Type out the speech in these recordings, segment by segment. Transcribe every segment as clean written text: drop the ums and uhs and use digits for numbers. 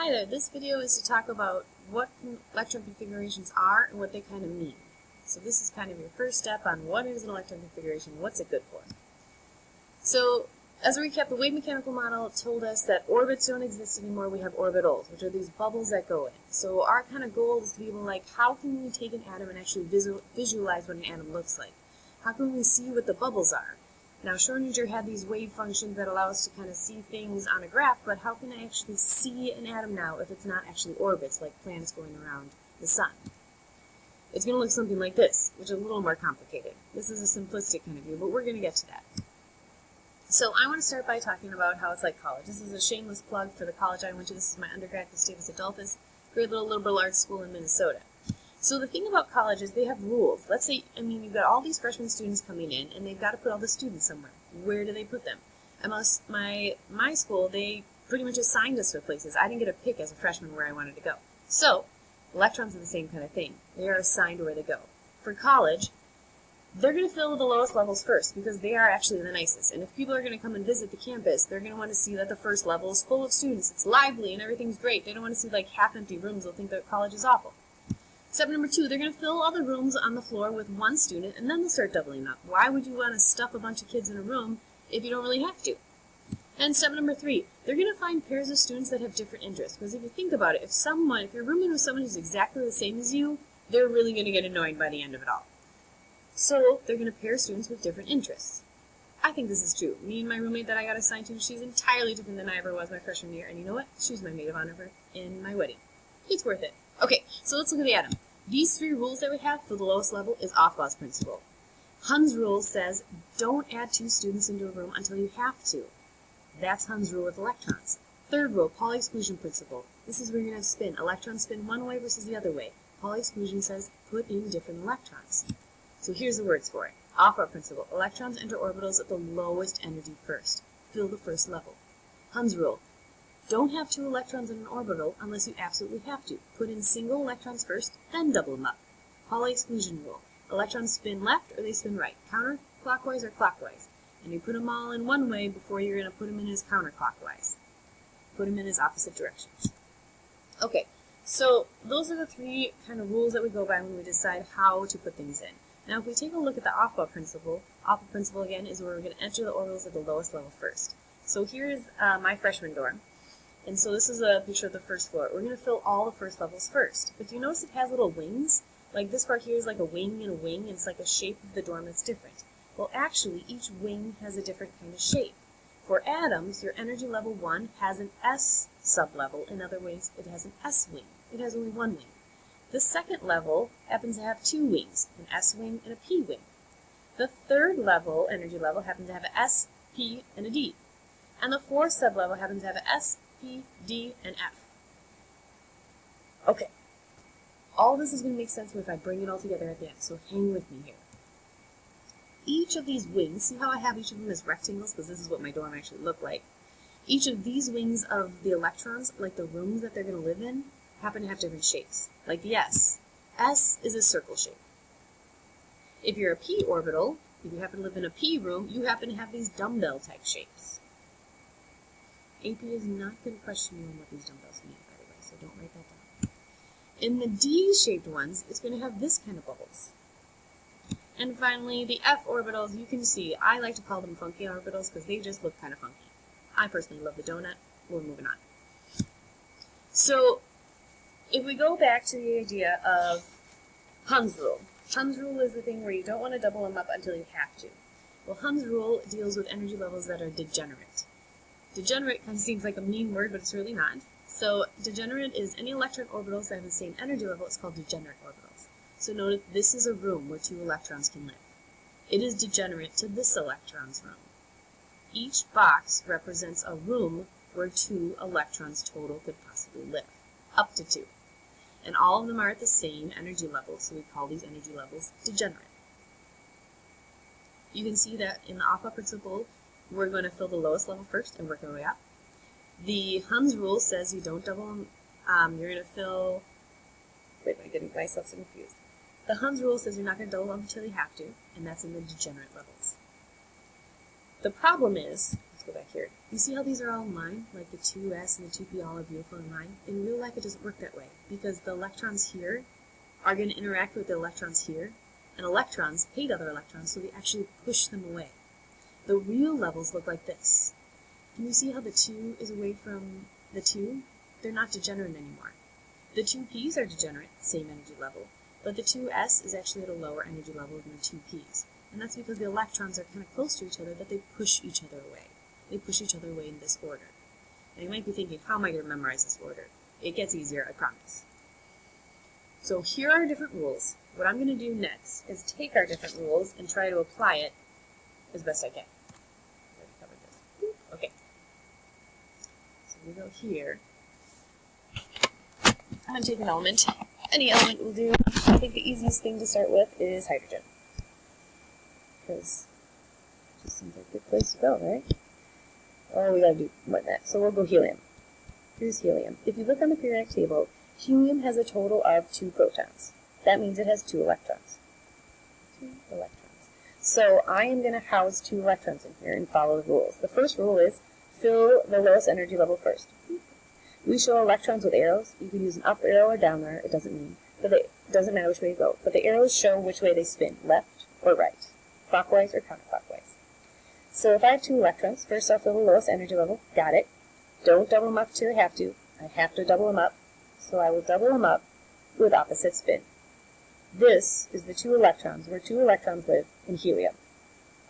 Hi there, this video is to talk about what electron configurations are and what they kind of mean. So this is kind of your first step on what is an electron configuration, what's it good for. So as a recap, the wave mechanical model told us that orbits don't exist anymore, we have orbitals, which are these bubbles that go in. So our kind of goal is to be able to how can we take an atom and actually visualize what an atom looks like? How can we see what the bubbles are? Now, Schrodinger had these wave functions that allow us to kind of see things on a graph, but how can I actually see an atom now if it's not actually orbits, like planets going around the sun? It's going to look something like this, which is a little more complicated. This is a simplistic kind of view, but we're going to get to that. So I want to start by talking about how it's like college. This is a shameless plug for the college I went to. This is my undergrad, Gustavus Adolphus, great little liberal arts school in Minnesota. So the thing about college is they have rules. Let's say, you've got all these freshman students coming in, and they've got to put all the students somewhere. Where do they put them? My school, they pretty much assigned us to places. I didn't get a pick as a freshman where I wanted to go. So, electrons are the same kind of thing. They are assigned where they go. For college, they're going to fill the lowest levels first, because they are actually the nicest. And if people are going to come and visit the campus, they're going to want to see that the first level is full of students. It's lively and everything's great. They don't want to see half-empty rooms. They'll think that college is awful. Step number 2, they're going to fill all the rooms on the floor with one student, and then they'll start doubling up. Why would you want to stuff a bunch of kids in a room if you don't really have to? And step number 3, they're going to find pairs of students that have different interests. Because if you think about it, if you're rooming with someone who's exactly the same as you, they're really going to get annoyed by the end of it all. So they're going to pair students with different interests. I think this is true. Me and my roommate that I got assigned to, she's entirely different than I ever was my freshman year. And you know what? She's my maid of honor in my wedding. It's worth it. Okay, so let's look at the atom. These 3 rules that we have for the lowest level is Aufbau's principle. Hund's rule says don't add 2 students into a room until you have to. That's Hund's rule with electrons. 3rd rule, Pauli exclusion principle. This is where you're going to have spin. Electrons spin one way versus the other way. Pauli exclusion says put in different electrons. So here's the words for it. Aufbau principle. Electrons enter orbitals at the lowest energy first. Fill the first level. Hund's rule. Don't have 2 electrons in an orbital unless you absolutely have to. Put in single electrons first, then double them up. Pauli exclusion rule. Electrons spin left or they spin right, counterclockwise or clockwise. And you put them all in one way before you're going to put them in as counterclockwise. Put them in as opposite directions. Okay, so those are the 3 kind of rules that we go by when we decide how to put things in. Now if we take a look at the Aufbau principle again is where we're going to enter the orbitals at the lowest level first. So here's my freshman dorm. And so this is a picture of the first floor. We're going to fill all the first levels first. But do you notice it has little wings? Like this part here is like a wing and a wing, and it's like a shape of the dorm that's different. Well, actually, each wing has a different kind of shape. For atoms, your energy level 1 has an S sublevel. In other words, it has an S wing. It has only 1 wing. The second level happens to have 2 wings, an S wing and a P wing. The third level, energy level, happens to have an S, P, and a D. And the fourth sublevel happens to have an S, P, D, and F. Okay. All this is going to make sense if I bring it all together at the end, so hang with me here. Each of these wings, see how I have each of them as rectangles, because this is what my dorm actually looked like. Each of these wings of the electrons, like the rooms that they're going to live in, happen to have different shapes, like the S. S is a circle shape. If you're a P orbital, if you happen to live in a P room, you happen to have these dumbbell type shapes. AP is not going to question you on what these dumbbells mean, by the way, so don't write that down. In the D-shaped ones, it's going to have this kind of bubbles. And finally, the F orbitals, you can see, I like to call them funky orbitals because they just look kind of funky. I personally love the donut. We're moving on. So, if we go back to the idea of Hund's rule. Hund's rule is the thing where you don't want to double them up until you have to. Well, Hund's rule deals with energy levels that are degenerate. Degenerate kind of seems like a mean word, but it's really not. So degenerate is any electron orbitals that have the same energy level. It's called degenerate orbitals. So note this is a room where 2 electrons can live. It is degenerate to this electron's room. Each box represents a room where 2 electrons total could possibly live. Up to 2. And all of them are at the same energy level, so we call these energy levels degenerate. You can see that in the Aufbau principle, we're going to fill the lowest level first and work our way up. The Hund's rule says you don't double them. You're going to fill... Wait, I'm getting myself so confused. The Hund's rule says you're not going to double them until you have to, and that's in the degenerate levels. The problem is, let's go back here. You see how these are all in line? Like the 2s and the 2p all are beautiful in line? In real life, it doesn't work that way because the electrons here are going to interact with the electrons here, and electrons hate other electrons, so they actually push them away. The real levels look like this. Can you see how the 2 is away from the 2? They're not degenerate anymore. The 2p's are degenerate, same energy level, but the 2s is actually at a lower energy level than the 2p's. And that's because the electrons are kind of close to each other, that they push each other away. They push each other away in this order. Now you might be thinking, how am I going to memorize this order? It gets easier, I promise. So here are different rules. What I'm going to do next is take our different rules and try to apply it as best I can. I already covered this. Okay. So we go here. I'm going to take an element. Any element will do. I think the easiest thing to start with is hydrogen. Because it just seems like a good place to go, right? Oh, we gotta do more than that. So we'll go helium. Here's helium. If you look on the periodic table, helium has a total of 2 protons. That means it has 2 electrons. 2 electrons. So I am going to house 2 electrons in here and follow the rules. The first rule is fill the lowest energy level first. We show electrons with arrows. You can use an up arrow or down arrow. It doesn't mean. But it doesn't matter which way you go. But the arrows show which way they spin, left or right, clockwise or counterclockwise. So if I have 2 electrons, first I'll fill the lowest energy level. Got it. Don't double them up until I have to. I have to double them up. So I will double them up with opposite spin. This is the 2 electrons, where 2 electrons live in helium.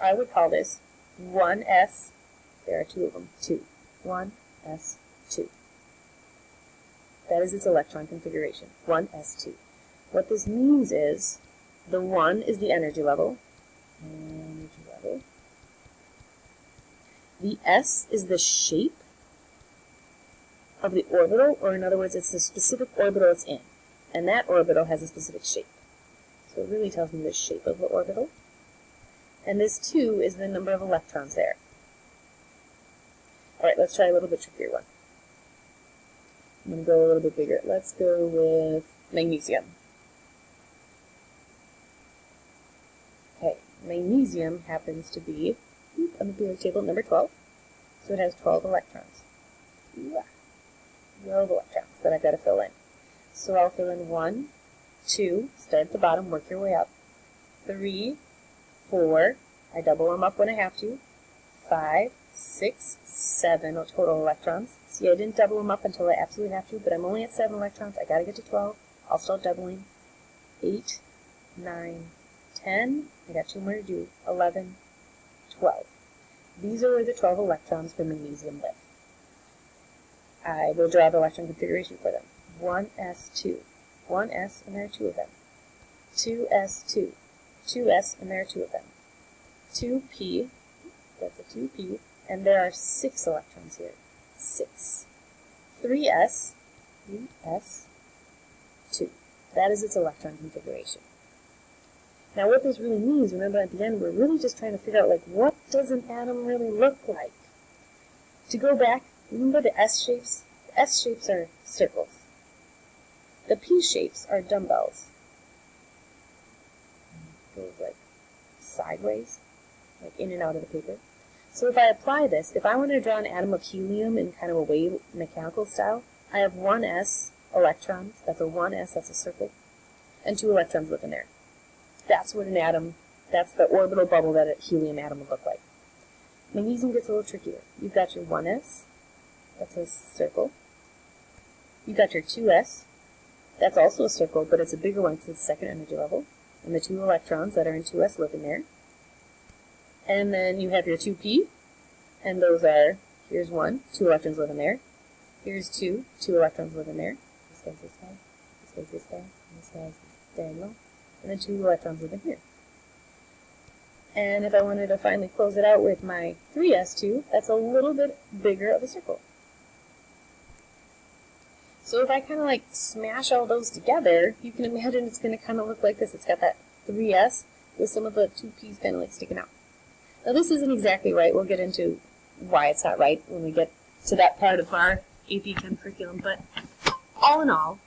I would call this 1s, there are 2 of them, 2. 1s2. That is its electron configuration, 1s2. What this means is the 1 is the energy level. The s is the shape of the orbital, or in other words, it's the specific orbital it's in. And that orbital has a specific shape. So it really tells me the shape of the orbital. And this 2 is the number of electrons there. Alright, let's try a little bit trickier one. I'm going to go a little bit bigger. Let's go with magnesium. Okay, magnesium happens to be on the periodic table number 12. So it has 12 electrons. 12 electrons that I've got to fill in. So I'll fill in 1, 2, start at the bottom, work your way up. 3, 4, I double them up when I have to. 5, 6, 7 total electrons. See, I didn't double them up until I absolutely have to, but I'm only at 7 electrons. I got to get to 12. I'll start doubling. 8, 9, 10. I got 2 more to do. 11, 12. These are where the 12 electrons for magnesium live. I will draw the electron configuration for them. 1s2. 1s, and there are 2 of them. 2s2. 2s, and there are 2 of them. 2p, that's a 2p, and there are 6 electrons here. 6. 3s, 3s2. That is its electron configuration. Now what this really means, remember at the end, we're really just trying to figure out, like, what does an atom really look like? To go back, remember the S shapes? The S shapes are circles. The P shapes are dumbbells. Goes like sideways, like in and out of the paper. So if I apply this, if I wanted to draw an atom of helium in kind of a wave mechanical style, I have 1s electron, that's a 1s, that's a circle, and 2 electrons live in there. That's what an atom, that's the orbital bubble that a helium atom would look like. Magnesium gets a little trickier. You've got your 1s, that's a circle. You've got your 2s, that's also a circle, but it's a bigger one because it's second energy level. And the 2 electrons that are in 2s live in there. And then you have your 2p, and those are, here's 1, 2 electrons live in there. Here's 2, 2 electrons live in there. This goes this guy, this goes this guy, and this has this diagonal. And then 2 electrons live in here. And if I wanted to finally close it out with my 3s2, that's a little bit bigger of a circle. So if I kind of like smash all those together, you can imagine it's going to kind of look like this. It's got that 3s with some of the 2p's kind of like sticking out. Now this isn't exactly right. We'll get into why it's not right when we get to that part of our AP Chem curriculum. But all in all,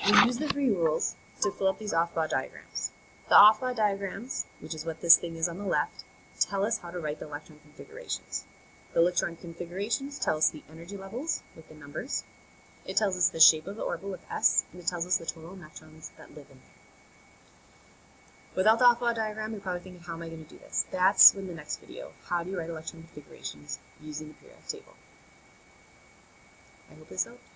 we use the 3 rules to fill up these aufbau diagrams. The aufbau diagrams, which is what this thing is on the left, tell us how to write the electron configurations. The electron configurations tell us the energy levels with the numbers. It tells us the shape of the orbital with S, and it tells us the total electrons that live in there. Without the aufbau diagram, you're probably thinking, how am I going to do this? That's in the next video. How do you write electron configurations using the periodic table? I hope this helped.